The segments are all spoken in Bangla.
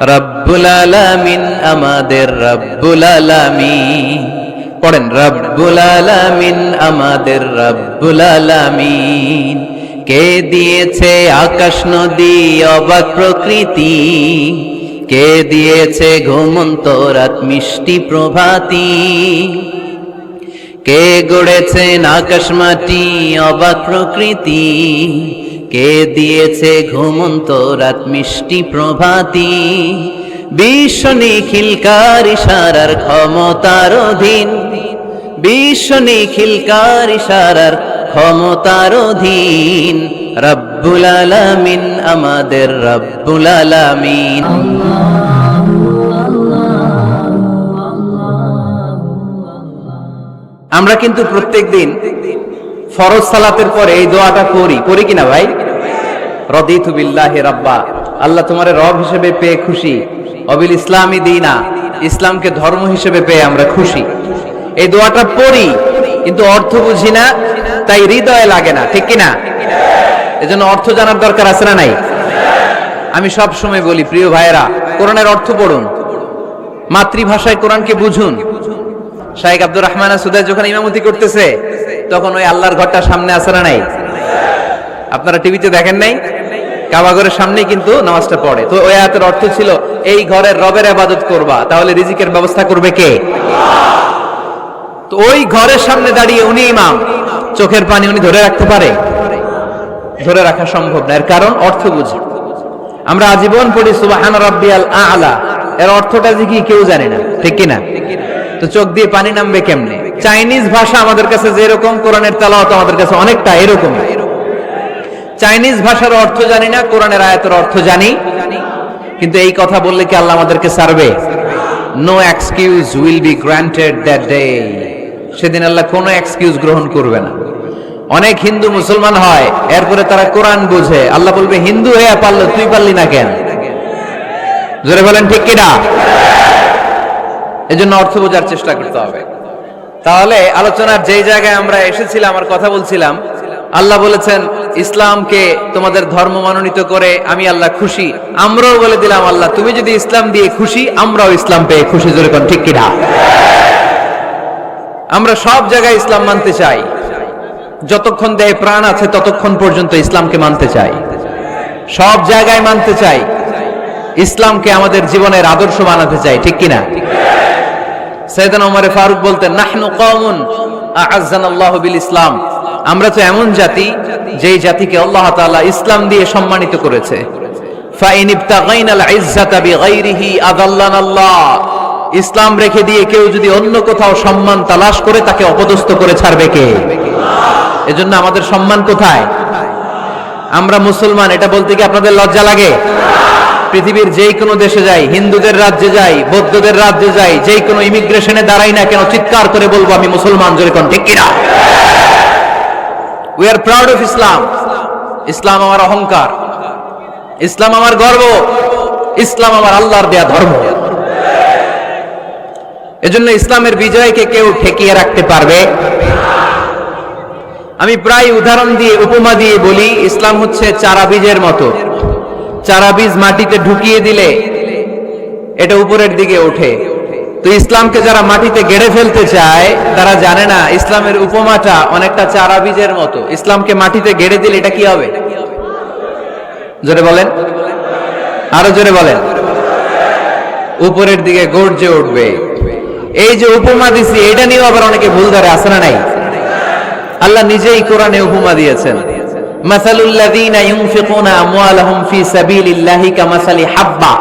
রব্বুল আলামিন আমাদের রব্বুল আলামিন। পড়েন, রব্বুল আলামিন আমাদের রব্বুল আলামিন। কে দিয়েছে আকাশ নদী অবাক প্রকৃতি, কে দিয়েছে ঘুমন্ত রাত মিষ্টি প্রভাতী, কে গড়েছেন আকাশ মাটি অবাক প্রকৃতি, কে দিয়েছে ঘুমন্ত রাত মিষ্টি প্রভাতী। বিশ্ব নিখিলকার ইশারার ক্ষমতার অধীন, বিশ্ব নিখিলকার ইশারার ক্ষমতার অধীন। রব্বুল আলামিন আমাদের রব্বুল আলামিন। আমরা কিন্তু প্রত্যেকদিন ফরজ সালাতের পরে এই দোয়াটা করি কিনা ভাই? রদিতু বিল্লাহি রাব্বা, আল্লাহ তোমারে রব হিসেবে পেয়ে খুশি, অবিল ইসলামী দীনা, ইসলামকে ধর্ম হিসেবে পেয়ে আমরা খুশি। এই দোয়াটা পড়ি কিন্তু অর্থ বুঝি না, তাই হৃদয়ে লাগে না, ঠিক কিনা? এজন্য অর্থ জানার দরকার আছে না নাই? আমি সব সময় বলি, প্রিয় ভাইয়েরা, কোরআনের অর্থ পড়ুন, মাতৃভাষায় কোরআনকে বুঝুন। শাইখ আব্দুর রহমান সুদাই যখন ইমামতি করতেছে তখন ওই আল্লাহর ঘরটা সামনে আছে না নাই? আপনারা টিভিতে দেখেন নাই? কাবা ঘরের সামনেই কিন্তু নামাজটা পড়ে। তো ওই আয়াতের অর্থ ছিল, এই ঘরের রবের ইবাদত করবা, তাহলে রিজিকের ব্যবস্থা করবে কে? তো ওই ঘরের সামনে দাঁড়িয়ে উনি ইমাম, চোখের পানি উনি ধরে রাখতে পারে? ধরে রাখা সম্ভব না। এর কারণ অর্থ বুঝি। আমরা আজীবন পড়ি সুবহান রাব্বিয়াল আ'লা, এর অর্থটা যে কি কেউ জানে না, ঠিক কিনা? তো চোখ দিয়ে পানি নামবে কেমনে? চাইনিজ ভাষা আমাদের কাছে যেরকম, কোরআনের তেলাওয়াত আমাদের কাছে অনেকটা এরকম। চাইনিজ ভাষার অর্থ জানি না, কোরআনের আয়াতের অর্থ জানি, কিন্তু এই কথা বললে কি আল্লাহ আমাদেরকে ছাড়বে? No excuse will be granted that day. সেদিন আল্লাহ কোনো এক্সকিউজ গ্রহণ করবে না। অনেক হিন্দু মুসলমান হয়, এরপরে তারা কোরআন বুঝে, আল্লাহ বলবে হিন্দু হয়ে পারলো, তুই পারলি না কেন? জোরে বলেন ঠিক কিনা? এজন্য অর্থ বোঝার চেষ্টা করতে হবে। তাহলে আলোচনার যেই জায়গায় আমরা এসেছিলাম আর কথা বলছিলাম, আল্লাহ বলেছেন ইসলামকে তোমাদের ধর্ম মনোনীত করে আমি আল্লাহ খুশি। আমরাও বলে দিলাম, আল্লাহ তুমি যদি ইসলাম দিয়ে খুশি, আমরাও ইসলাম পেয়ে খুশি। জোরে কোন ঠিক কিনা? আমরা সব জায়গায় ইসলাম মানতে চাই, যতক্ষণ দেহে প্রাণ আছে ততক্ষণ পর্যন্ত ইসলামকে মানতে চাই, সব জায়গায় মানতে চাই, ইসলামকে আমাদের জীবনের আদর্শ বানাতে চাই, ঠিক কিনা? সাইয়েদনা ওমর ফারুক বলতেন, নাহনু কওমুন আ'আজ্জানাল্লাহু বিল ইসলাম, আমরা তো এমন জাতি যেই জাতিকে আল্লাহ তাআলা ইসলাম দিয়ে সম্মানিত করেছে। ফাইন ইবতাগাইনাল ইজ্জাতা বিগাইরিহি আযাল্লানাল্লাহ, ইসলাম রেখে দিয়ে কেউ যদি অন্য কোথাও সম্মান তালাশ করে, তাকে অপদস্থ করে ছাড়বে কে? এজন্য আমাদের সম্মান কোথায়? আমরা মুসলমান, এটা বলতে কি আপনাদের লজ্জা লাগে? পৃথিবীর যেই কোনো দেশে যাই, হিন্দুদের রাজ্যে যাই, বৌদ্ধদের রাজ্যে যাই, যেই কোনো ইমিগ্রেশনে দাঁড়াই না কেন, চিৎকার করে বলবো আমি মুসলমান। জোরে কোন ঠিক কিনা? We are proud of Islam. ইসলাম আমার অহংকার, ইসলাম আমার গর্ব, ইসলাম আমার আল্লাহর দেয়া ধর্ম। এজন্য ইসলামের বিজয়কে কেউ ঠেকিয়ে রাখতে পারবে? আমি প্রায় উদাহরণ দিয়ে, উপমা দিয়ে বলি, ইসলাম হচ্ছে চারা বীজের মতো। চারা বীজ মাটিতে ঢুকিয়ে দিলে এটা উপরের দিকে ওঠে। তো ইসলামকে যারা মাটিতে গেড়ে ফেলতে চায়, তারা জানে না ইসলামের উপমাটা অনেকটা চারা বীজের মতো। ইসলামকে মাটিতে গেড়ে দিলে এটা কি হবে? জোরে বলেন, আরো জোরে বলেন। উপরের দিকে গর্জে উঠবে। এই যে উপমা দিছি, এটা নিয়েও আবার অনেকে ভুল ধরে, আছে না নাই? আল্লাহ নিজেই কোরআনে উপমা দিয়েছেন, মাসালুল লাযীনা ইউনফিকুনা আমওয়ালাহুম ফি সাবিলিল্লাহি কামাসালি হাব্বা,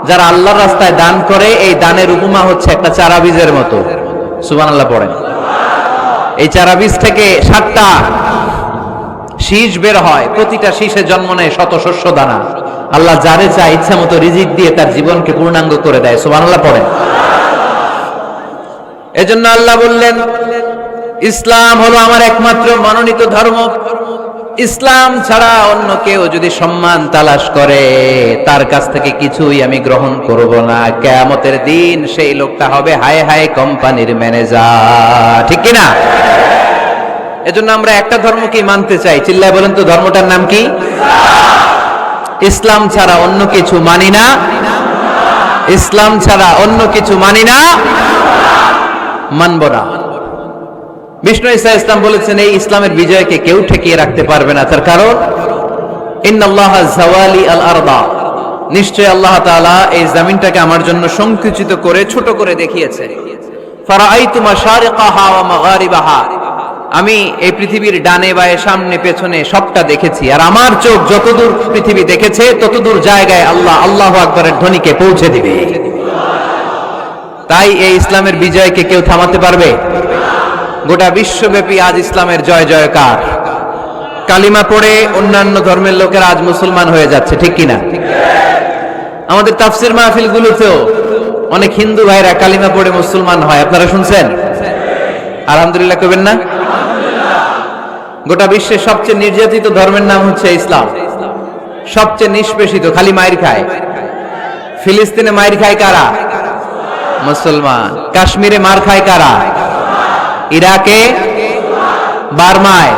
যারা আল্লাহর রাস্তায় দান করে, এই দানের উপমা হচ্ছে একটা চারা বীজের মতো। সুবহানাল্লাহ পড়েন। এই চারা বীজ থেকে 7টা শীষ বের হয়, প্রতিটা শীষে জন্ম নেয় শত শস্য দানা। আল্লাহ যারে চায় ইচ্ছা মতো রিজিক দিয়ে তার জীবনকে পূর্ণাঙ্গ করে দেয়। সুবহানাল্লাহ পড়েন। এজন্য আল্লাহ বললেন, ইসলাম হলো আমার একমাত্র মনোনীত ধর্ম। ইসলাম ছাড়া অন্য কেউ যদি সম্মান তালাশ করে, তার কাছ থেকে কিছুই আমি গ্রহণ করব না। কিয়ামতের দিন সেই লোকটা হবে হায় হায় কোম্পানির ম্যানেজার, ঠিক কিনা? এজন্য আমরা একটা ধর্মকেই মানতে চাই। চিল্লায় বলেন তো, ধর্মটার নাম কি? ইসলাম ছাড়া অন্য কিছু মানি না। ইসলাম ছাড়া অন্য কিছু মানি না, মানব না। বিষ্ণু ঈসা ইসলাম বলেছেন এই ইসলামের বিজয়কে কেউ ঠেকিয়ে রাখতে পারবে না। তার কারণ ইন্নাল্লাহা যাওয়ালি আল আরদা, নিশ্চয় আল্লাহ তাআলা এই জমিনটাকে আমার জন্য সংকুচিত করে ছোট করে দেখিয়েছে। ফারাআইতু মাশারিকাহা ওয়া মাগারিবাহা, আমি এই পৃথিবীর ডানে বায়ে সামনে পেছনে সবটা দেখেছি, আর আমার চোখ যতদূর পৃথিবী দেখেছে ততদূর জায়গায় আল্লাহ আল্লাহু আকবারের ধ্বনিকে পৌঁছে দিবে। তাই এই ইসলামের বিজয়কে কেউ থামাতে পারবে? গোটা বিশ্বব্যাপী আজ ইসলামের জয় জয়কার। কালিমা পড়ে অন্যান্য ধর্মের লোকেরা আজ মুসলমান হয়ে যাচ্ছে, ঠিক কিনা? আমাদের তাফসির মাহফিল গুলোতেও অনেক হিন্দু ভাইরা কালিমা পড়ে মুসলমান হয়, আপনারা শুনছেন? আলহামদুলিল্লাহ কইবেন না? গোটা বিশ্বের সবচেয়ে নির্যাতিত ধর্মের নাম হচ্ছে ইসলাম, সবচেয়ে নিষ্পেষিত, খালি মাইর খায়। ফিলিস্তিনে মাইর খায় কারা? মুসলমান। কাশ্মীরে মার খায় কারা? ইরাকে, বার্মায়,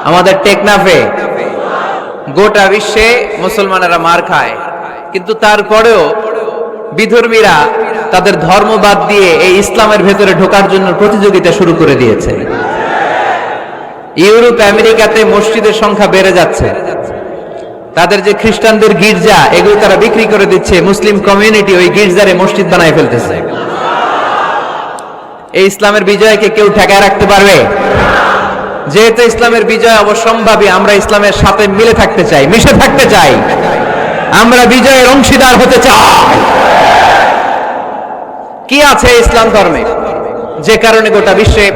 আমাদের টেকনাফে, গোটা বিশ্বে মুসলমানেরা মার খায়। কিন্তু তারপরেও বিধর্মীরা তাদের ধর্ম বাদ দিয়ে এই ইসলামের ভেতরে ঢোকার জন্য প্রতিযোগিতা শুরু করে দিয়েছে। ইউরোপ আমেরিকাতে মসজিদের সংখ্যা বেড়ে যাচ্ছে, তাদের যে খ্রিস্টানদের গির্জা এগুলো তারা বিক্রি করে দিচ্ছে, মুসলিম কমিউনিটি ওই গির্জারে মসজিদ বানায় ফেলতেছে। এই ইসলামের বিজয়কে কেউ ঠেকায় রাখতে পারবে? যেহেতু ইসলামের বিজয় অবশ্যম্ভাবী, আমরা ইসলামের সাথে মিলে থাকতে চাই, মিশে থাকতে চাই, আমরা বিজয়ের অংশীদার হতে চাই। কি আছে ইসলাম ধর্মে যে কারণে গোটা বিশ্বে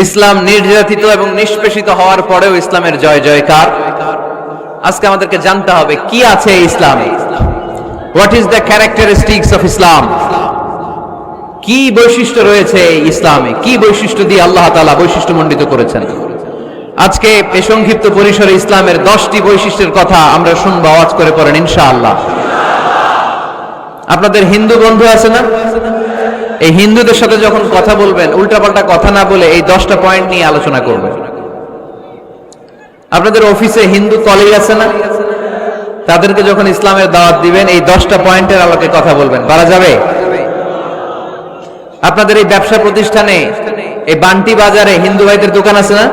ইসলাম নির্যাতিত এবং নিষ্পেষিত হওয়ার পরেও ইসলামের জয় জয়কার? আজকে আমাদেরকে জানতে হবে কি আছে ইসলামে। What is the characteristics of Islam? কি বৈশিষ্ট্য রয়েছে ইসলামে, কি বৈশিষ্ট্য দিয়ে আল্লাহ তাআলা বৈশিষ্ট্য মণ্ডিত করেছেন? আজকে এই সংক্ষিপ্ত পরিসরে ইসলামের 10টি বৈশিষ্ট্যের কথা আমরা শুনবো, আওয়াজ করে পড়েন ইনশাআল্লাহ। আপনাদের হিন্দু বন্ধু আছে না? এই হিন্দুদের সাথে যখন কথা বলবেন উল্টাপাল্টা কথা না বলে এই 10টা পয়েন্ট নিয়ে আলোচনা করবেন। আপনাদের অফিসে হিন্দু কলিগ আছে না? তাদেরকে যখন ইসলামের দাওয়াত দিবেন এই 10টা পয়েন্টের আলোকে কথা বলবেন, পারা যাবে? আপনাদের এই ব্যবসা প্রতিষ্ঠানে, এই বান্টি বাজারে হিন্দু ভাইদের দোকান আছে না?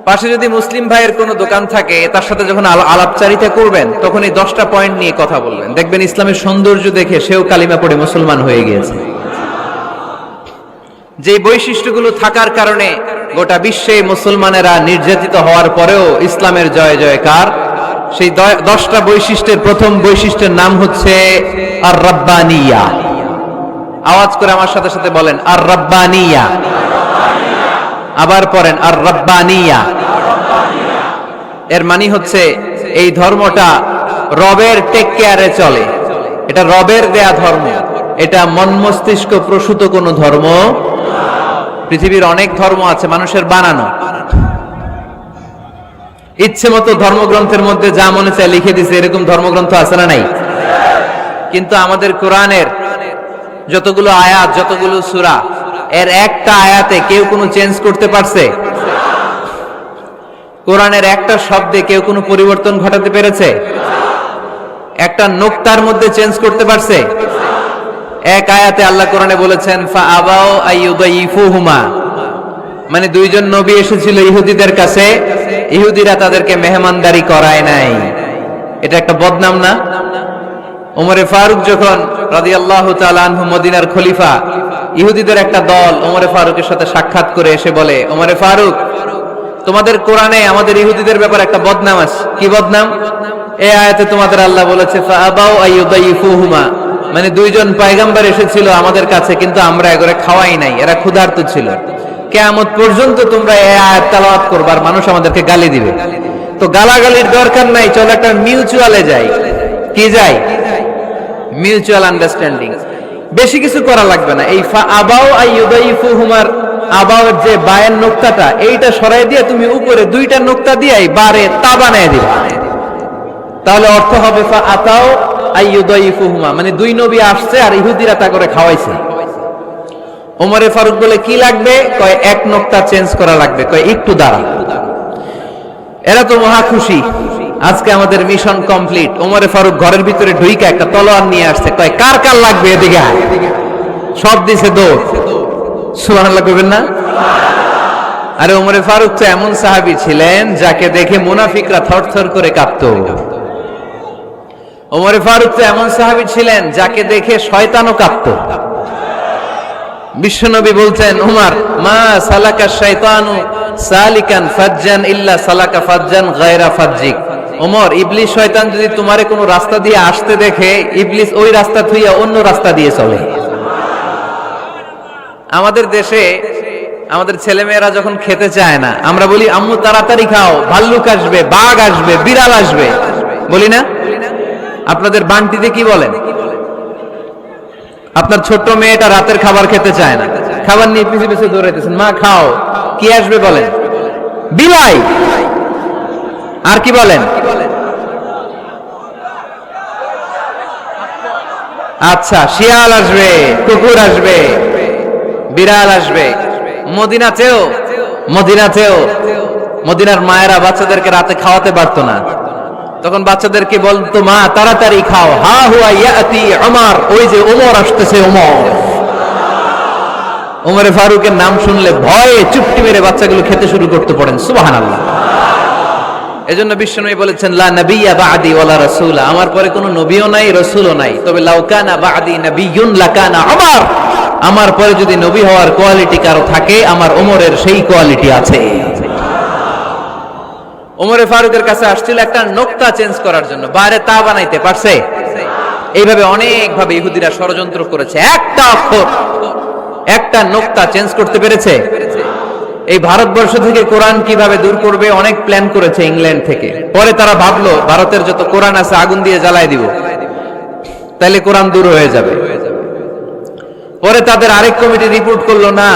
পাশে যদি মুসলিম ভাইয়ের কোনো দোকান থাকে তার সাথে যখন আলাপচারিতা করবেন তখন এই 10টা পয়েন্ট নিয়ে কথা বলবেন, দেখবেন ইসলামের সৌন্দর্য দেখে সেও কালিমা পড়ে মুসলমান হয়ে গিয়েছে। যে বৈশিষ্ট্যগুলো থাকার কারণে গোটা বিশ্বে মুসলমানেরা নির্যাতিত হওয়ার পরেও ইসলামের জয় জয়কার, সেই 10টা বৈশিষ্ট্যের প্রথম বৈশিষ্ট্যের নাম হচ্ছে আর রাব্বানিয়া। আওয়াজ করে আমার সাথে সাথে বলেন আর রাব্বানিয়া। আবার পড়েন আর রাব্বানিয়া। এর মানে হচ্ছে এই ধর্মটা রবের টেক কেয়ারে চলে, এটা রবের দেয়া ধর্ম, এটা মন মস্তিষ্ক প্রসূত কোনো ধর্ম। পৃথিবীর অনেক ধর্ম আছে মানুষের বানানো, ইচ্ছে মতো ধর্মগ্রন্থের মধ্যে যা মনে চায় লিখে দিছে, এরকম ধর্মগ্রন্থ আছে না নাই? কিন্তু আমাদের কোরআনের যতগুলো আয়াত, যতগুলো সূরা, এর একটা আয়াতে কেউ কোনো চেঞ্জ করতে পারছে? কোরআনের একটা শব্দে কেউ কোনো পরিবর্তন ঘটাতে পেরেছে? একটা নোক্তার মধ্যে চেঞ্জ করতে পারছে? এক আয়াতে আল্লাহ কোরআনে বলেছেন ফাআবাউ আইয়ুদাইফুহুমা, মানে দুইজন নবী এসেছিল ইহুদিদের কাছে, ইহুদিরা তাদেরকে মেহমানদারি করায় নাই। এটা একটা বদনাম না? ওমরে ফারুক যখন রাদিয়াল্লাহু তাআলা আনহু মদিনার খলিফা, ইহুদিদের একটা দল ওমরে ফারুকের সাথে সাক্ষাৎ করে এসে বলে, ওমরে ফারুক, তোমাদের কোরআনে আমাদের ইহুদিদের ব্যাপারে একটা বদনাম আছে। কি বদনাম? এই আয়াতে তোমাদের আল্লাহ বলেছে ফাআবাউ আইয়ুদাইফুহুমা, মানে দুইজন পয়গম্বর এসেছিল আমাদের কাছে কিন্তু আমরা এগুলো খাওয়াই নাই, এরা ক্ষুধার্ত ছিল। কিয়ামত পর্যন্ত তোমরা এই আয়াত তেলাওয়াত করবে আর মানুষ আমাদেরকে গালি দিবে। তো গালাগালির দরকার নাই, চলো একটা মিউচুয়ালে যাই। কি যাই? Mutual understanding. বেশি কিছু করা লাগবে না। এই ফাআবাউ আইয়ুদাইফুহুমার আবাউর যে বায়ের নোক্তাটা, এইটা সরাই দিয়ে তুমি উপরে দুইটা নোক্তা দিয়ে বারে তা বানায় দিবা, তাহলে অর্থ হবে ফাআতাউ আইয়ুদাইফুহুমা, মানে দুই নবী আসছে আর ইহুদিরা তা করে খাওয়াইছে। ওমরে ফারুক বলে কি লাগবে? কয় এক নোক্তা চেঞ্জ করা লাগবে। কয় একটু দাঁড়া। এরা তো মহা খুশি, আজকে আমাদের মিশন কমপ্লিট। ওমরে ফারুক ঘরের ভিতরে ঢুইকা একটা তলোয়ার নিয়ে আসছে, কয় কার কার লাগবে এদিকে আয়। সব দিছে দৌড়। সুবহানাল্লাহ কইবেন না? আরে ওমরে ফারুক তো এমন সাহাবী ছিলেন যাকে দেখে মুনাফিকরা থরথর করে কাঁপতো। ওমরে ফারুক তো এমন সাহাবী ছিলেন যাকে দেখে শয়তানও কাঁপতো। বিশ্বনবী বলছেন, উমর মা সালাকা শাইতানু সালিকান ফাজ্জান ইল্লা সালাকা ফাজ্জান গায়রা ফাজ্জিক। ওমর, ইবলিস শয়তান যদি তোমারে কোনো রাস্তা দিয়ে আসতে দেখে, ইবলিস ওই রাস্তা থুইয়া অন্য রাস্তা দিয়ে চলে। আমাদের দেশে আমাদের ছেলেমেয়েরা যখন খেতে চায় না, আমরা বলি আম্মু তাড়াতাড়ি খাও, ভাল্লুক আসবে, বাঘ আসবে, বিড়াল আসবে, বলি না? আপনাদের বান্টিতে কি বলেন? আপনার ছোট্ট মেয়েটা রাতের খাবার খেতে চায় না, খাবার নিয়ে পিছে পিছে দৌড়াইতেছেন, মা খাও, কি আসবে বলেন? বিলাই। আর কি বলেন? আচ্ছা, শিয়াল আসবে, কুকুর আসবে, বিড়াল আসবে। মদিনাতেও মদিনার মায়েরা বাচ্চাদেরকে রাতে খাওয়াতে পারতো না, তখন বাচ্চাদেরকে বলতো, মা তাড়াতাড়ি খাও, হা হুয়া ইয়াতি ওমর, ওই যে ওমর আসতেছে। ওমরে ফারুকের নাম শুনলে ভয়ে চুপটি মেরে বাচ্চাগুলো খেতে শুরু করতে পড়েন। সুবহানাল্লাহ। এজন্য বিশ্বনবী বলেছেন, লা নাবিয়্যা বা'দি ওয়ালা রাসূলা, আমার পরে কোনো নবীও নাই, রাসূলও নাই, তবে লাউ কানা বা'দি নাবিয়্যুন লাকানা ওমর, আমার পরে যদি নবী হওয়ার কোয়ালিটি কারো থাকে, আমার ওমরের সেই কোয়ালিটি আছে। ওমরে ফারুকের কাছে আসছিল একটা নোক্তা চেঞ্জ করার জন্য, বাইরে তা বানাইতে পারছে? এইভাবে অনেক ভাবে ইহুদিরা ষড়যন্ত্র করেছে, একটা অক্ষর, একটা নোক্তা চেঞ্জ করতে পেরেছে? এই ভারতবর্ষ থেকে কোরআন কিভাবে দূর করবে অনেক প্ল্যান করেছে ইংল্যান্ড থেকে। পরে তারা ভাবলো ভারতের যত কোরআন আছে আগুন দিয়ে জ্বালায় দিব, তাহলে কোরআন দূর হয়ে যাবে। পরে তাদের আরেক কমিটি রিপোর্ট করলো, না,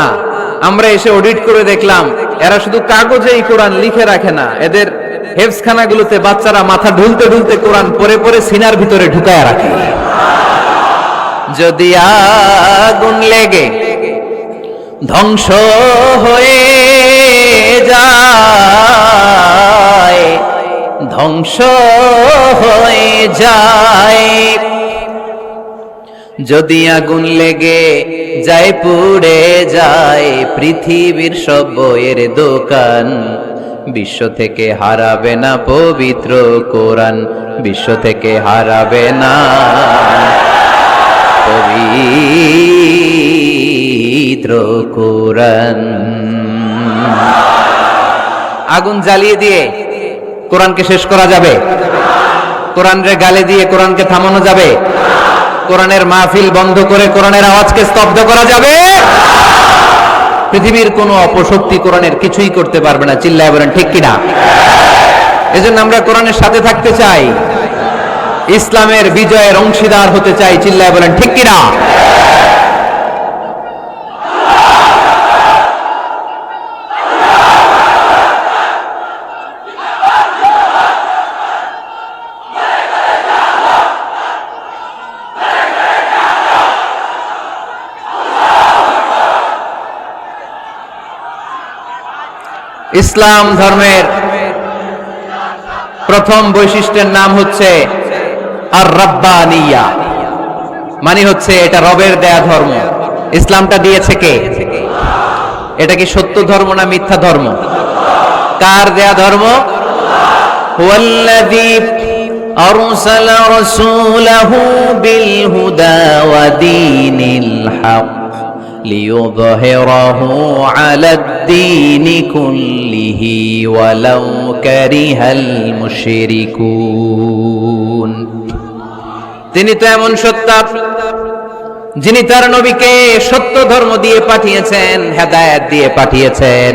আমরা এসে অডিট করে দেখলাম এরা শুধু কাগজেই কোরআন লিখে রাখে না, এদের হেফজখানাগুলোতে বাচ্চারা মাথা ঢুলতে ঢুলতে কোরআন পরে পরে সিনার ভিতরে ঢুকায় রাখে। যদি আগুন লেগে ধ্বংস হয়ে যায়, ধ্বংস হয়ে যায়, যদি আগুন লেগে যায় পুড়ে যায় পৃথিবীর সব বইয়ের দোকান, বিশ্ব থেকে হারাবে না পবিত্র কোরআন, বিশ্ব থেকে হারাবে না পবিত্র কোরআন। আগুন জ্বালিয়ে দিয়ে কোরআনকে শেষ করা যাবে? কোরআনের গালে দিয়ে কোরআনকে থামানো যাবে? কোরআনের মাহফিল বন্ধ করে কোরআনের আওয়াজকে স্তব্ধ করা যাবে? পৃথিবীর কোনো অপশক্তি কোরআনের কিছুই করতে পারবে না। চিল্লায় বলেন ঠিক কিনা? এজন্য আমরা কোরআনের সাথে থাকতে চাই, ইসলামের বিজয়ের অংশীদার হতে চাই। চিল্লায় বলেন ঠিক কিনা? ইসলাম ধর্মের প্রথম বৈশিষ্ট্যের নাম হচ্ছে আর রাব্বানিয়া, মানে হচ্ছে এটা রবের দেয়া ধর্ম। ইসলামটা দিয়েছে কে? এটা কি সত্য ধর্ম না মিথ্যা ধর্ম? কার দেয়া ধর্ম? হুয়াল্লাযী আরসালা রাসূলাহু বিল হুদা ওয়া দীনিল হক লিইয়ুযহিরাহু আলাদ-দীনি কুল্লিহি ওয়ালাউ কারিহাল মুশরিকুন। তিনি তো এমন সত্তা যিনি তার নবীকে সত্য ধর্ম দিয়ে পাঠিয়েছেন, হেদায়েত দিয়ে পাঠিয়েছেন।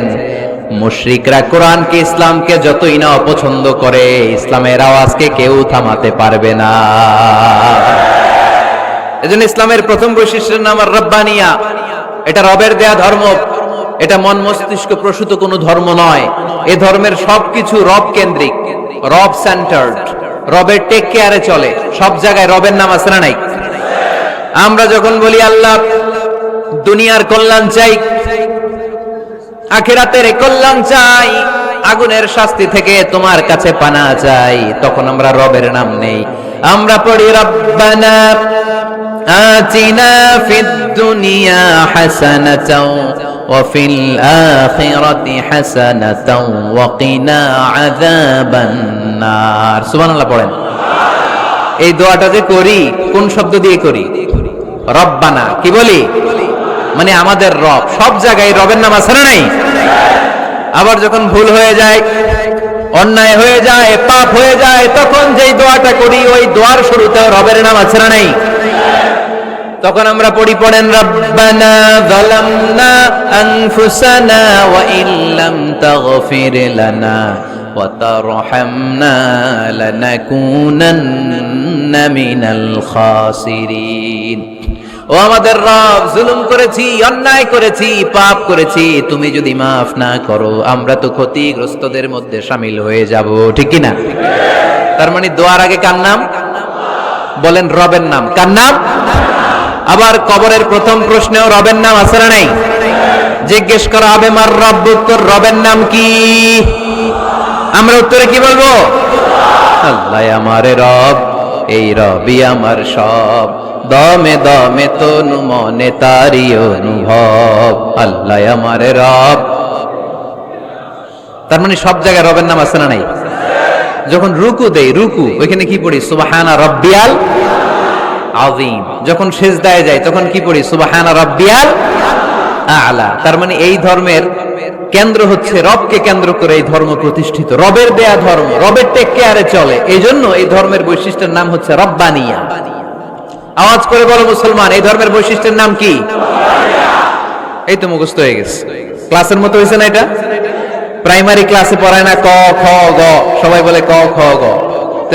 মুশরিকরা কোরআনকে, ইসলামকে যতই না অপছন্দ করে, ইসলামের আওয়াজকে কেউ থামাতে পারবে না। এজন্য ইসলামের প্রথম বৈশিষ্ট্যের নাম আর রাব্বানিয়া। এটা রবের দেয়া ধর্ম, এটা মন মস্তিষ্ক প্রসূত কোনো ধর্ম নয়। এই ধর্মের সবকিছু রব কেন্দ্রিক, রব সেন্টার্ড, রবের টেক কেয়ারে চলে। সব জায়গায় রবের নাম আছে না নাই? আমরা যখন বলি আল্লাহ দুনিয়ার কল্যাণ চাই, আখিরাতের কল্যাণ চাই, আগুনের শাস্তি থেকে তোমার কাছে পানা চাই, তখন আমরা রবের নাম নেই। আমরা পড়ি রব্বানা আতিনা ফিদ দুনিয়া হাসানাতাও ওয়া ফিল আখিরাতি হাসানাতাও ওয়া কিনা আযাবান নার। সুবহানাল্লাহ পড়েন। এই দোয়াটা যে করি কোন শব্দ দিয়ে করি? রব্বানা। কি বলি? মানে আমাদের রব। সব জায়গায় রবের নাম আছে না নাই? আবার যখন ভুল হয়ে যায়, অন্যায় হয়ে যায়, পাপ হয়ে যায়, তখন যেই দোয়াটা করি ওই দোয়ার শুরুতেও রবের নাম আছে না নাই? তখন আমরা পড়েন রব্বানা যালামনা আনফুসানা ওয়া ইল্লাম তাগফির লানা ওয়া তারহামনা লানাকুনান্না মিনাল খাসিরিন। ও আমাদের রব, জুলুম করেছি, অন্যায় করেছি, পাপ করেছি, তুমি যদি মাফ না করো আমরা তো ক্ষতিগ্রস্তদের মধ্যে শামিল হয়ে যাব। ঠিক কি না? তার মানে দোয়ার আগে কার নাম? বলেন রবের নাম। কার নাম? আবার কবরের প্রথম প্রশ্নেও রবের নাম আছে না নাই? জিজ্ঞেস করা হবে মার রব্বুক, তোর রবের নাম কি? আমরা উত্তরে কি বলবো? আল্লাহ আমার রব, এই রবই আমার সব, দমে দমে তনু মনে তারি অনুভব, আল্লাহ আমার রব। তার মানে সব জায়গায় রবের নাম আছে না নাই? যখন রুকু দেই, রুকু ওইখানে কি পড়ি? সুবহানা রাব্বিয়াল আযীম। যখন সিজদায় যাই তখন কি পড়ি? সুবহানা রাব্বিয়াল আ'লা। তার মানে এই ধর্মের কেন্দ্র হচ্ছে রবকে কেন্দ্র করে এই ধর্ম প্রতিষ্ঠিত, রবের দেয়া ধর্ম, রবের টেক কেয়ারে চলে। এই জন্য এই ধর্মের বৈশিষ্ট্যের নাম হচ্ছে রব্বানিয়া। আওয়াজ করে বলো মুসলমান, এই ধর্মের বৈশিষ্ট্যের নাম কি? এই তো মুখস্থ হয়ে গেছে। ক্লাসের মতো হয়েছে না এটা? প্রাইমারি ক্লাসে পড়ায় না ক খ গ, সবাই বলে ক খ গ।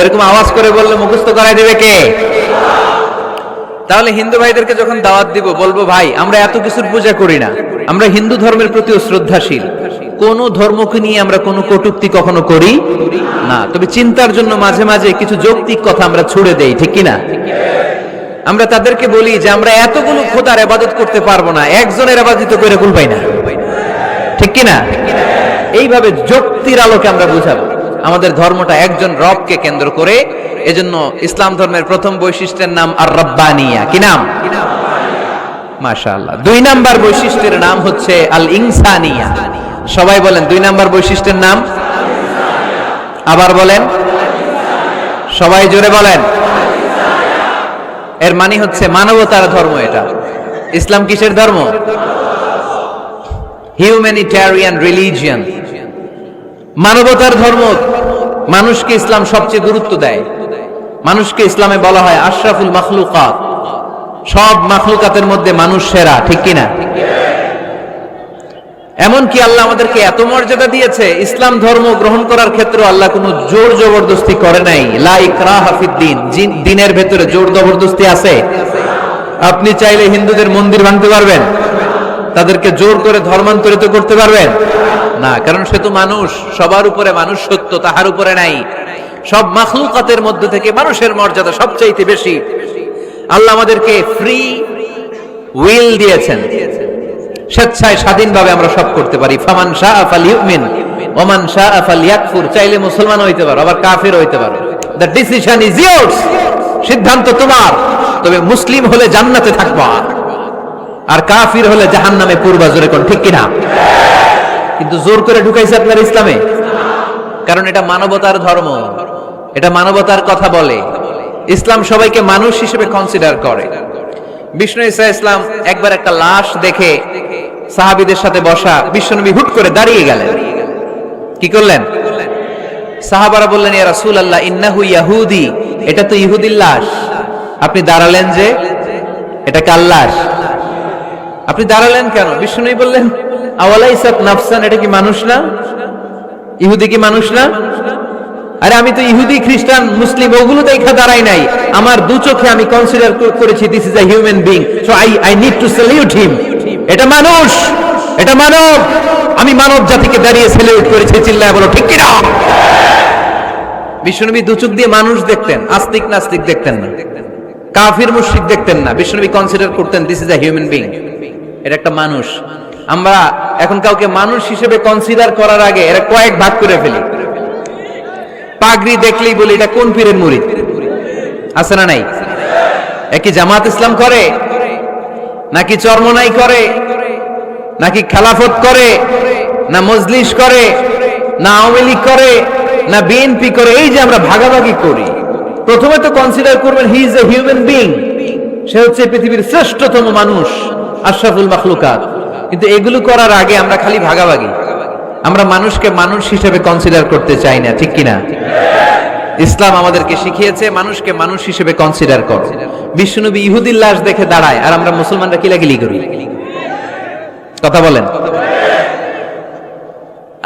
এরকম আওয়াজ করে বললে মুখস্থ করাই দিবে কে? তাহলে হিন্দু ভাইদেরকে যখন দাওয়াত দিব বলবো, ভাই আমরা এত কিছুর পূজা করি না, আমরা হিন্দু ধর্মের প্রতিও শ্রদ্ধাশীল, কোন ধর্মকে নিয়ে আমরা কোনো কটূক্তি কখনো করি না, তবে চিন্তার জন্য মাঝে মাঝে কিছু যৌক্তিক কথা আমরা ছুড়ে দেই। ঠিক কিনা? আমরা তাদেরকে বলি যে আমরা এতগুলো খোদার ইবাদত করতে পারবো না, একজনের ইবাদত করে কুল পাই না। ঠিক কিনা? এইভাবে যুক্তির আলোকে আমরা বুঝাবো আমাদের ধর্মটা একজন রবকে কেন্দ্র করে। এজন্য ইসলাম ধর্মের প্রথম বৈশিষ্ট্যের নাম আর রব্বানিয়া। কি নাম? মাশাআল্লাহ। 2 নাম্বার বৈশিষ্ট্যের নাম হচ্ছে আল ইনসানিয়া। সবাই বলেন 2 নাম্বার বৈশিষ্ট্যের নাম। আবার বলেন, সবাই জোরে বলেন। এর মানে হচ্ছে মানবতার ধর্ম। এটা ইসলাম কিসের ধর্ম? হিউম্যানিটেরিয়ান রিলিজিয়ন, মানবতার ধর্ম। মানুষকে ইসলাম সবচেয়ে গুরুত্ব দেয়। মানুষকে ইসলামে বলা হয় আশরাফুল মাখলুকাত, সব মাখলুকাতের মধ্যে মানুষ সেরা। ঠিক কিনা? এমনকি আল্লাহ আমাদেরকে এত মর্যাদা দিয়েছে, ইসলাম ধর্ম গ্রহণ করার ক্ষেত্রে আল্লাহ কোনো জোর জবরদস্তি করে নাই। লা ইকরাহা ফিদ্দিন, দ্বীনের ভেতরে জোর জবরদস্তি আছে? আপনি চাইলে হিন্দুদের মন্দির ভাঙতে পারবেন? তাদেরকে জোর করে ধর্মান্তরিত করতে পারবেন না, কারণ সে তো মানুষ, সবার উপরে মানুষ সত্য, তাহার উপরে নাই। সব মাখলুকাতের মধ্যে থেকে মানুষের মর্যাদা সবচাইতে বেশি। আল্লাহ আমাদেরকে ফ্রি উইল দিয়েছেন, স্বেচ্ছায় স্বাধীনভাবে আমরা সব করতে পারি। ফামান শাআ ফালইউমিন ওয়া মান শাআ ফালইয়াকফুর। চাইলে মুসলমান হইতে পারো, আবার কাফির হইতে পারো। দ্য ডিসিশন ইজ ইয়ার্স, সিদ্ধান্ত তোমার। তবে মুসলিম হলে জান্নাতে থাকবা, আর কাফির হলে জাহান্নামে পূর্বা। জোরে কোন ঠিক কিনা? কিন্তু জোর করে ঢুকাইছে আপনার ইসলামে, কারণ এটা মানবতার ধর্ম, এটা মানবতার কথা বলে। ইসলাম সবাইকে মানুষ হিসেবে কনসিডার করে। বিষ্ণু ঈসা ইসলাম একবার একটা লাশ দেখে সাহাবীদের সাথে বসা, বিশ্বনবী হুট করে দাঁড়িয়ে গেলেন। কি করলেন? সাহাবারা বললেন, ইয়া রাসূলুল্লাহ ইন্নাহু ইয়াহুদি, এটা তো ইহুদির লাশ। আপনি দাঁড়ালেন যে, এটা কার লাশ? আপনি দাঁড়ালেন কেন? বিষ্ণুনবী বললেন, আওয়ালাইসাত নাফসান, এটা কি মানুষ না? ইহুদি কি মানুষ না? আরে আমি তো ইহুদি, খ্রিস্টান, মুসলিম ওগুলো দেখা দাঁড়াই নাই, আমার দু চোখে আমি কনসিডার করেছি this is a human being, so I need to salute হিম। এটা মানুষ, এটা মানব, আমি মানব জাতিকে দাঁড়িয়ে স্যালিউট করেছি। চিল্লায় বলো ঠিক কিনা? বিশ্বনবী দু চোখ দিয়ে মানুষ দেখতেন, আস্তিক নাস্তিক দেখতেন না, কাফির মুশরিক দেখতেন না। বিশ্বনবী কনসিডার করতেন this is a human being, এটা একটা মানুষ। আমরা এখন কাউকে মানুষ হিসেবে কনসিডার করার আগে এরা কয়েক ভাগ করে ফেলি। পাগড়ি দেখলেই বলি এটা কোন পীরের মুরিদ, আছে না নাই? একই জামাত ইসলাম করে, নাকি চরমনাই করে, নাকি খেলাফত করে, না মজলিস করে, না আওয়ামী লীগ করে, না বিএনপি করে? এই যে আমরা ভাগাভাগি করি, প্রথমে তো কনসিডার করবেন he is a human being, সে হচ্ছে পৃথিবীর শ্রেষ্ঠতম মানুষ, আশরাফুল মাখলুকাত। কিন্তু এগুলো করার আগে আমরা খালি ভাগাভাগি, আমরা মানুষকে মানুষ হিসেবে কনসিডার করতে চাই না, ঠিক কিনা? ইসলাম আমাদেরকে শিখিয়েছে মানুষকে মানুষ হিসেবে কনসিডার করো। বিশ্বনবী ইহুদির লাশ দেখে দাঁড়ায়, আর আমরা মুসলমানরা কিলাকিলি করি। কথা বলেন।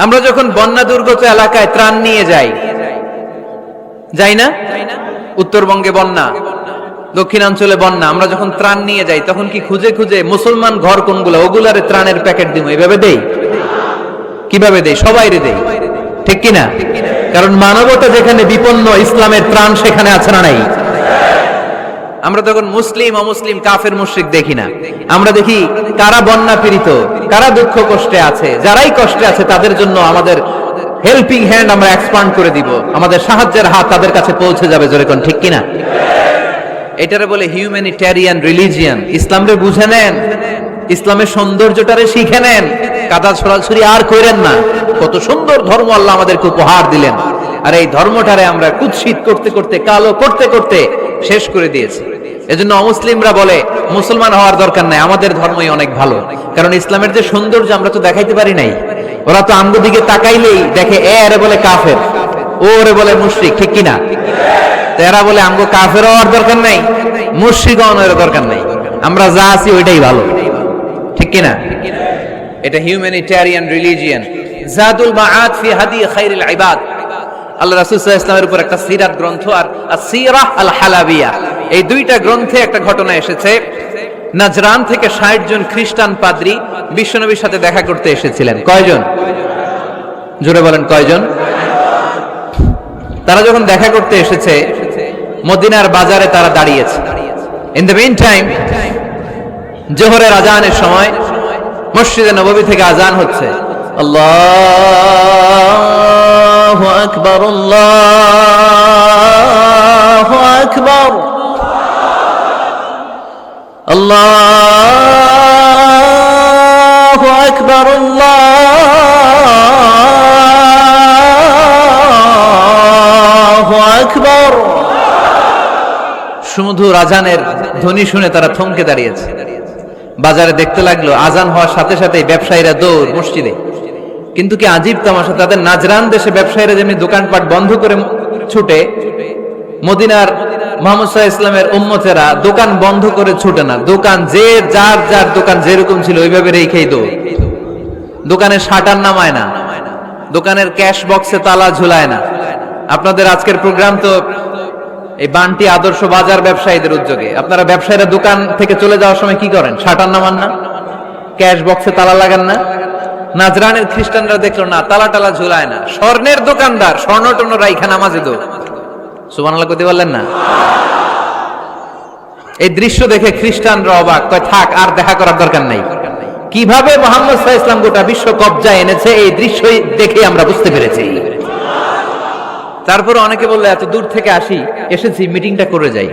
আমরা যখন বন্যা দুর্গত এলাকায় ত্রাণ নিয়ে যাই না? উত্তরবঙ্গে বন্যা, দক্ষিণাঞ্চলে বন্যা, আমরা যখন ত্রাণ নিয়ে যাই তখন কি খুঁজে খুঁজে মুসলমান ঘর কোনগুলো ওগুলারে ত্রাণের প্যাকেট দিব এভাবে দেই? কিভাবে দেই? সবাইরে দেই, ঠিক কিনা? কারণ মানবতা যেখানে বিপন্ন, ইসলামের ত্রাণ সেখানে আছে না নাই? আমরা তখন মুসলিম অমুসলিম কাফের মুশরিক দেখি না, আমরা দেখি কারা বন্যা পীড়িত, কারা দুঃখ কষ্টে আছে, যারাই কষ্টে আছে তাদের জন্য আমাদের হেল্পিং হ্যান্ড আমরা এক্সপান্ড করে দিব, আমাদের সাহায্যের হাত তাদের কাছে পৌঁছে যাবে। জোরে কোন ঠিক কিনা? এটারে বলে হিউম্যানিটেরিয়ান রিলিজিয়ান। ইসলামরে বুঝে নেন, ইসলামের সৌন্দর্যটারে শিখে নেন, কাদা ছড়াছড়ি আর কইরেন না। কত সুন্দর ধর্ম আল্লাহ আমাদেরকে উপহার দিলেন, আর এই ধর্মটারে আমরা কুৎসিত করতে করতে, কালো করতে করতে শেষ করে দিয়েছি। এজন্য অমুসলিমরা বলে মুসলমান হওয়ার দরকার নাই, আমাদের ধর্মই অনেক ভালো। কারণ ইসলামের যে সৌন্দর্য আমরা তো দেখাইতে পারি নাই। ওরা তো আমগো দিকে তাকাইলেই দেখে এরে বলে কাফের, ওরে বলে মুশরিক, ঠিক কিনা? এরা বলে আমগো কাফের হওয়ার দরকার নাই, মুশরিক হওয়ার দরকার নাই, আমরা যা আছি ওইটাই ভালো, ঠিক কিনা? এটা হিউম্যানিটেরিয়ান রিলিজিয়ান। জাদুল মাআদ ফি হাদি খায়রিল ইবাদ, আল্লাহ রাসূল সাল্লাল্লাহু আলাইহি ওয়াসাল্লামের উপর একটা সিরাত গ্রন্থ আর আসিরাহ আল হালাবিয়া, এই দুইটা গ্রন্থে একটা ঘটনা এসেছে। নাজরান থেকে 60 জন খ্রিস্টান পাদ্রী বিশ্বনবীর সাথে দেখা করতে এসেছিলেন। কয়জন? জোরে বলেন, কয়জন? তারা যখন দেখা করতে এসেছে, মদিনার বাজারে তারা দাঁড়িয়েছে। ইন দ্য মিন টাইম জোহরের আজানের সময় মসজিদে নববী থেকে আজান হচ্ছে। আল্লাহু আকবার, আল্লাহু আকবার, আল্লাহু আকবার, আল্লাহু আকবার। সুমধুর আজানের ধ্বনি শুনে তারা থমকে দাঁড়িয়েছে। বাজারে দেখতে লাগলো আজান হওয়ার সাথে সাথে ব্যবসায়ীরা দৌড় মসজিদে। কিন্তু কি আজীব তামাশা, তাদের নাজরান দেশে ব্যবসায়ীরা যেমনি দোকানপাট বন্ধ করে ছুটে, মদিনার মুহাম্মদ সাল্লাল্লাহু আলাইহি ওয়াসাল্লামের উম্মতেরা দোকান বন্ধ করে ছুটে না। দোকান যে যার যার দোকান যেরকম ছিল ওইভাবে রেখেই দৌড়। দোকানের শাটার নামায় না, দোকানের ক্যাশ বক্সে তালা ঝুলায় না। আপনাদের আজকের প্রোগ্রাম তো এই বান্টি আদর্শ বাজার ব্যবসায়ীদের উদ্যোগে। আপনারা ব্যবসায়ীরা দোকান থেকে চলে যাওয়ার সময় কি করেন? শাটার নামান না, ক্যাশ বক্সে তালা লাগান না। নাজরানের খ্রিস্টানরা দেখলো না, তালা টালা ঝুলায় না। স্বর্ণের দোকানদার স্বর্ণ টর্ণ রাইখা নামাজে দো। সুবহানাল্লাহ কইতে পারলেন না? এই দৃশ্য দেখে খ্রিস্টানরা অবাক, কয় থাক আর দেখা করার দরকার নাই। কিভাবে মুহাম্মদ সাল্লাল্লাহু আলাইহি ওয়াসাল্লাম গোটা বিশ্ব কবজায় এনেছে এই দৃশ্যই দেখে আমরা বুঝতে পেরেছি। তারপর অনেকে বললো এত দূর থেকে এসেছি মিটিংটা করে যাই।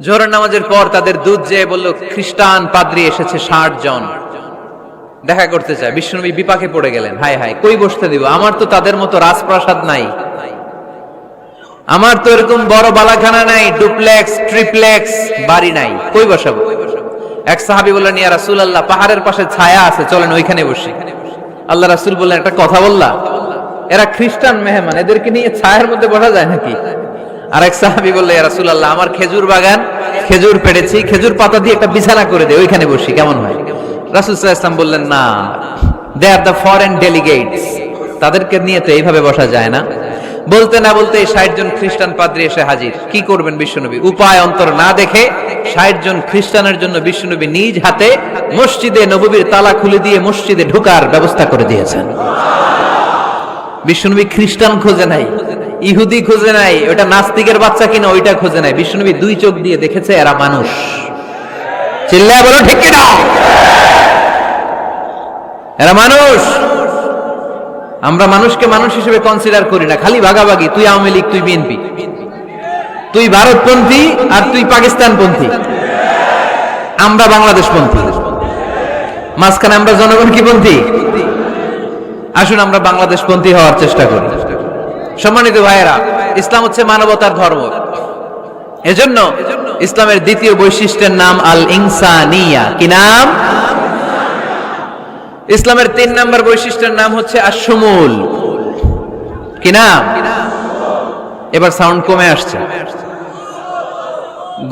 জোহরের নামাজের পর তাদের দুধ যেয়ে বলল খ্রিস্টান পাদ্রী এসেছে 60 জন দেখা করতে চায়। বিশ্বনবী বিপাকে পড়ে গেলেন, হায় হায় কই বসতে দিব, আমার তো তাদের মতো রাজপ্রাসাদ নাই, আমার তো এরকম বড় বালাখানা নাই, ডুপ্লেক্স ট্রিপ্লেক্স বাড়ি নাই, কই বসাবো? এক সাহাবী বললেন, ইয়া রাসূলুল্লাহ পাহাড়ের পাশে ছায়া আছে, চলেন ওইখানে বসি। আল্লাহ রাসূল বললেন, একটা কথা বললা, এরা খ্রিস্টান মেহমান, এদেরকে নিয়ে ছায়ার মধ্যে বসা যায় নাকি? আর এক সাহাবী বললেন, ইয়া রাসূলুল্লাহ আমার খেজুর বাগান, খেজুর পেড়েছি, খেজুর পাতা দিয়ে একটা বিছানা করে দে, ওইখানে বসি, কেমন হয়? রাসূল সাল্লাল্লাহু আলাইহি ওয়াসাল্লাম বললেন, না, দে আর দ্য ফরেন ডেলিগেটস, তাদেরকে নিয়ে তো এইভাবে বসা যায় না। বলতে না বলতে 60 জন খ্রিস্টান পাদ্রী এসে হাজির। কি করবেন বিশ্বনবী? উপায় অন্তর না দেখে 60 জন খ্রিস্টানের জন্য বিশ্বনবী নিজ হাতে মসজিদে নববীর তালা খুলে দিয়ে মসজিদে ঢোকার ব্যবস্থা করে দিয়েছেন। বিশ্বনবী খ্রিস্টান খোঁজে নাই, ইহুদি খোঁজে নাই, ওটা নাস্তিকের বাচ্চা কিনা ওইটা খোঁজে নাই। বিশ্বনবী দুই চোখ দিয়ে দেখেছে এরা মানুষ। চিল্লায় বলো ঠিক কিনা? এরা মানুষ। আমরা মানুষকে মানুষ হিসেবে কনসিডার করি না, খালি ভাগাভাগি, তুই আওয়ামী লীগ, তুই বিএনপি, তুই ভারতপন্থী আর তুই পাকিস্তানপন্থী, আমরা বাংলাদেশপন্থী। মাঝখানে আমরা জনগণ কি পন্থী? আসুন আমরা বাংলাদেশপন্থী হওয়ার চেষ্টা করি। সম্মানিত ভাইয়েরা, ইসলাম হচ্ছে মানবতার ধর্ম। এজন্য ইসলামের দ্বিতীয় বৈশিষ্ট্যের নাম আল ইনসানিয়া। কি নাম? ইসলামের 3 নম্বর বৈশিষ্ট্যের নাম হচ্ছে আশ-শুমুল। কি নাম? এবার সাউন্ড কমে আসছে,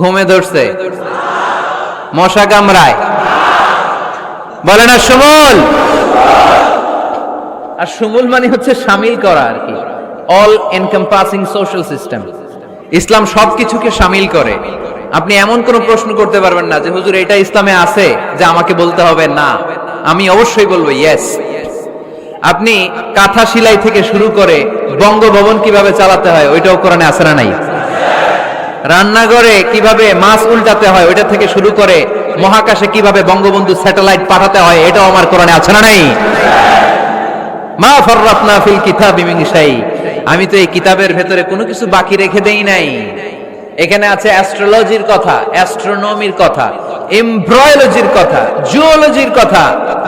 ঘুমে ধরছে, মশা কামড়ায়, বলেন আশ-শুমুল। আশ-শুমুল মানে হচ্ছে শামিল করা আর কি, অল এনকম্পাসিং সোশ্যাল সিস্টেম। ইসলাম সবকিছুকে শামিল করে। আপনি এমন কোন প্রশ্ন করতে পারবেন না যে হুজুর এটা ইসলামে আছে যে আমাকে বলতে হবে না, আমি অবশ্যই বলবো ইয়েস। আপনি কাঁথা সেলাই থেকে শুরু করে বঙ্গভবন কিভাবে চালাতে হয় ওইটাও কোরআনে আছে না নাই? রান্নাঘরে কিভাবে মাছ উল্টাতে হয় ওইটা থেকে শুরু করে মহাকাশে কিভাবে বঙ্গবন্ধু স্যাটেলাইট পাঠাতে হয় এটাও আমার কোরআনে আছে না নাই? মা ফাররাতনা ফিল কিতাবি মিন শাই। আমি তো এই কিতাবের ভেতরে কোনো কিছু বাকি রেখে দেই নাই। এখানে আছে অ্যাস্ট্রোলজির কথা, অ্যাস্ট্রোনমির কথা, এমব্রয়োলজির কথা, জুওলজির কথা,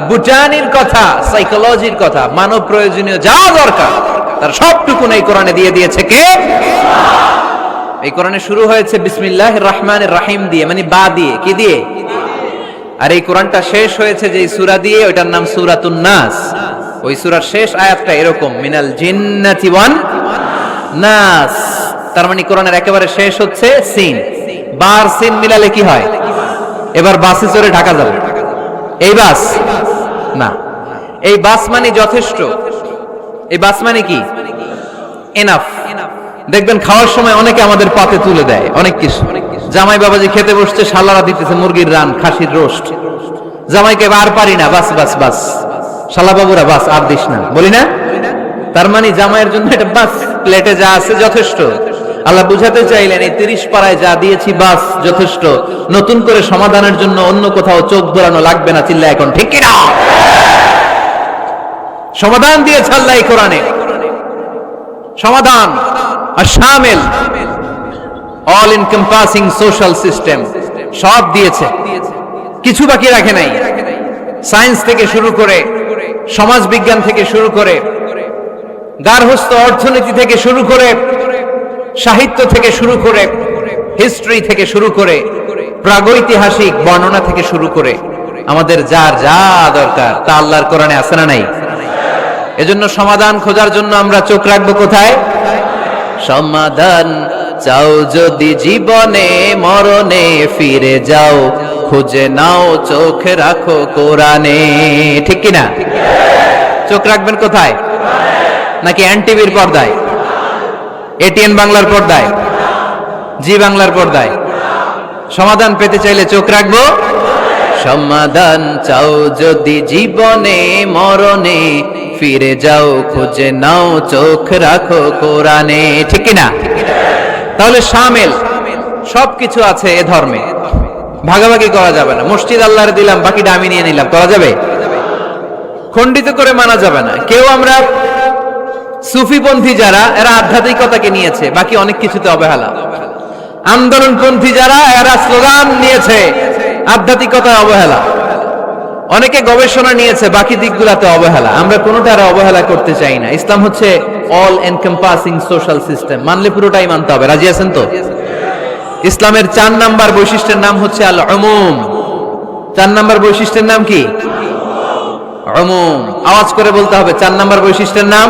বুটানির কথা, সাইকোলজির কথা, মানব প্রয়োজনীয় যা দরকার তার সবটুকু এই কোরআনে দিয়ে দিয়েছে কে? এই কোরআনে শুরু হয়েছে বিসমিল্লাহির রহমানির রহিম দিয়ে, মানে বা দিয়ে। কি দিয়ে? আর এই কোরআনটা শেষ হয়েছে যে সূরা দিয়ে, ওইটার নাম সূরাতুন নাস। ওই সূরার শেষ আয়াতটা এরকম, মিনাল জিন্নাতি ওয়ান নাস। তার মানে কোরআনের একেবারে শেষ হচ্ছে সিন। বার সিন মিলালে কি হয়? এবার বাসে চড়ে ঢাকা যাবে। এই বাস না, এই বাস মানে যথেষ্ট। এই বাস মানে কি? এনাফ। দেখবেন খাওয়ার সময় অনেকে আমাদের পাতে তুলে দেয় অনেক কিছু। জামাই বাবাজি খেতে বসছে, শালারা দিতেছে মুরগির রান, খাসির রোস্ট। জামাইকে আর পারি না, বাস বাস বাস, শালা বাবুরা বাস আর দিস না, বলি না? তার মানে জামাইয়ের জন্য এটা বাস, প্লেটে যা আছে যথেষ্ট। আল্লাহ বুঝাতে চাইলেন এই 30 পাড়ায় যা দিয়েছি বাস যথেষ্ট, নতুন করে সমাধানের জন্য অন্য কোথাও চোখ ধরানো লাগবে না। চিল্লা এখন ঠিক কিনা? সমাধান দিয়েছে আল্লাহ এই কোরআনে, সমাধান আর শামিল, অল এনকম্পাসিং সোশ্যাল সিস্টেম সব দিয়েছে, কিছু বাকি রাখে নাই। সায়েন্স থেকে শুরু করে, সমাজ বিজ্ঞান থেকে শুরু করে, গার্হস্থ্য অর্থনীতি থেকে শুরু করে, সাহিত্য থেকে শুরু করে, হিস্ট্রি থেকে শুরু করে, প্রাগৈতিহাসিক বর্ণনা থেকে শুরু করে, আমাদের যার যা দরকার তা আল্লাহর কোরআনে আছে না নাই? এজন্য সমাধান খোঁজার জন্য আমরা চোখ রাখবো কোথায়? সমাধান চাও যদি জীবনে মরণে ফিরে যাও, খুঁজে নাও চোখ রাখো কোরআনে। ঠিক কিনা? চোখ রাখবেন কোথায়? নাকি এনটিভির পর্দায়, এটিএন বাংলার পর্দায়, জি বাংলার পর্দায়? সমাধান পেতে চাইলে চোখ রাখবো। সমাধান চাও যদি জীবনে মরণে ফিরে যাও, খুঁজে নাও চোখ রাখো কোরআনে। ঠিক কিনা? তাহলে শামিল সবকিছু আছে এ ধর্মে, ভাগাভাগি করা যাবে না। মসজিদ আল্লাহর দিলাম, বাকিটা আমি নিয়ে নিলাম, করা যাবে? খণ্ডিত করে মানা যাবে না। কেউ আমরা সুফিপন্থী যারা, এরা আধ্যাত্মিকতাকে নিয়েছে, বাকি অনেক কিছুতে অবহেলা। আন্দোলনপন্থী যারা, এরা স্লোগান নিয়েছে, আধ্যাত্মিকতায় অবহেলা। অনেকে গবেষণা নিয়েছে, বাকি দিকগুলোতে অবহেলা। আমরা কোনোটার অবহেলা করতে চাই না। ইসলাম হচ্ছে অল এনকম্পাসিং সোশ্যাল সিস্টেম, মানলে পুরোটাই মানতে হবে। রাজি আছেন তো? ইসলামের 4 নাম্বার বৈশিষ্ট্যের নাম হচ্ছে আল উমুম। 4 নাম্বার বৈশিষ্ট্যের নাম কি? উমুম। আওয়াজ করে বলতে হবে, 4 নাম্বার বৈশিষ্ট্যের নাম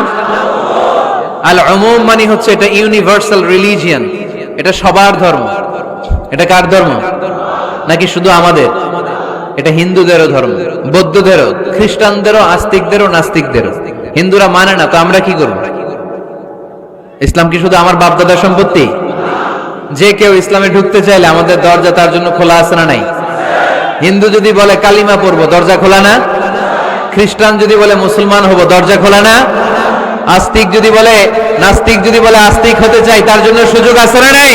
আল উমুম। মানে হচ্ছে এটা ইউনিভার্সাল রিলিজিয়ন, এটা সবার ধর্ম। এটা কার ধর্ম? নাকি শুধু আমাদের? এটা হিন্দুদেরও ধর্ম, বৌদ্ধদেরও, খ্রিস্টানদেরও, আস্তিকদেরও, নাস্তিকদেরও। হিন্দুরা মানে না তো আমরা কি করব? ইসলাম কি শুধু আমার বাপদাদার সম্পত্তি? যে কেউ ইসলামে ঢুকতে চাইলে আমাদের দরজা তার জন্য খোলা আছে না নাই? হিন্দু যদি বলে কালিমা পড়বো, দরজা খোলা না? খ্রিস্টান যদি বলে মুসলমান হব, দরজা খোলা না? আস্তিক যদি বলে, নাস্তিক যদি বলে আস্তিক হতে চাই, তার জন্য সুযোগ আছে না নাই?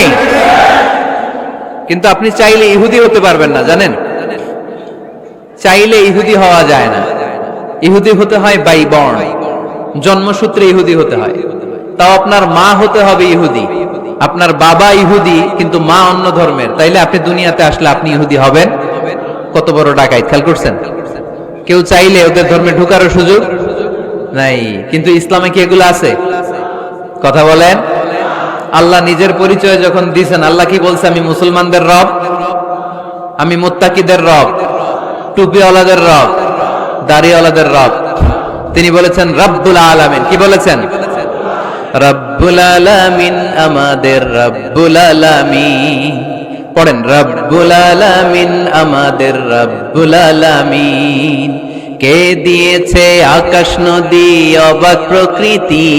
কিন্তু আপনি চাইলে ইহুদি হতে পারবেন না, জানেন? চাইলে ইহুদি হওয়া যায় না। ইহুদি হতে হয় বাই বর্ণ, জন্মসূত্রে ইহুদি হতে হয়। তাও আপনার মা হতে হবে ইহুদি, আপনার বাবা ইহুদি কিন্তু মা অন্য ধর্মের, তাইলে আপনি দুনিয়াতে আসলে আপনি ইহুদি হবেন? কত বড় ডাকাইত, খেয়াল করছেন? কেউ চাইলে ওদের ধর্মে ঢুকারও সুযোগ নাই। কিন্তু ইসলামে কি এগুলো আছে? কথা বলেন। আল্লাহ নিজের পরিচয় যখন দিয়েছেন, আল্লাহ কি বলছে? আমি মুসলমানদের রব, আমি মুত্তাকিদের রব, টুপিওয়ালাদের রব, দাড়িওয়ালাদের রব। তিনি বলেছেন রব্বুল আলামিন। কি বলেছেন? রব্বুল আলামিন, আমাদের রব্বুল আলামিন। পড়েন, রব্বুল আলামিন, আমাদের রব্বুল আলামিন। কে দিয়েছে আকাশ নদী অবাক প্রকৃতি,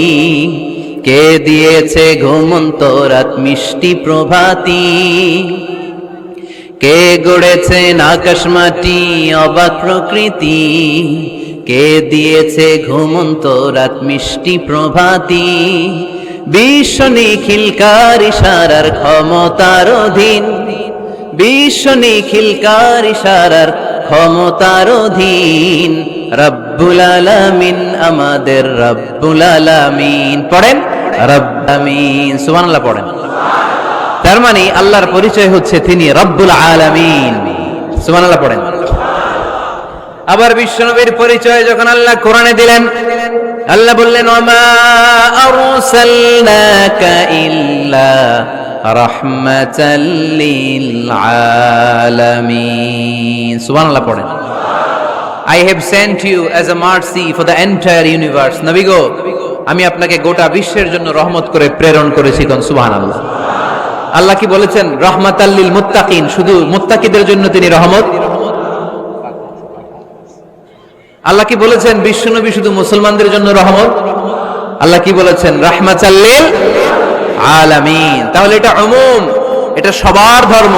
কে দিয়েছে ঘুমন্ত রাত মিষ্টি প্রভাতী, কে গড়েছেন আকাশ মাটি অবাক প্রকৃতি, কে দিয়েছে ঘুমন্ত রাত মিষ্টি প্রভাতী। বিশ্ব নিখিলকার ইশারার ক্ষমতার অধীন, বিশ্ব নিখিলকার ইশারার ক্ষমতার অধীন। রব্বুল আলামিন, আমাদের রব্বুল আলামিন। পড়েন রব্বামিন, সুবহানাল্লাহ পড়েন। তার মানে আল্লাহর পরিচয় হচ্ছে তিনি রব্বুল আলামিন। সুবহানাল্লাহ পড়েন। আবার বিশ্বনবীর পরিচয় যখন আল্লাহ কোরআনে দিলেন, আল্লাহ বললেন ওমা আরসালনাকা ইল্লা রাহমাতাল লিল আলামিন। সুবহানাল্লাহ পড়েন। I have sent you as a mercy for the entire universe. নবী গো, আমি আপনাকে গোটা বিশ্বের জন্য রহমত করে প্রেরণ করেছি। কোন সুবহানাল্লাহ। আল্লাহ কি বলেছেন? রাহমাতাল লিল মুত্তাকিন, শুধু মুত্তাকিদের জন্য তিনি রহমত। আল্লাহ কি বলেছেন? বিশ্বনবী শুধু মুসলমানদের জন্য রহমত। আল্লাহ কি বলেছেন? রাহমাতাল লিল আলামিন। তাহলে এটা উমুম, এটা সবার ধর্ম।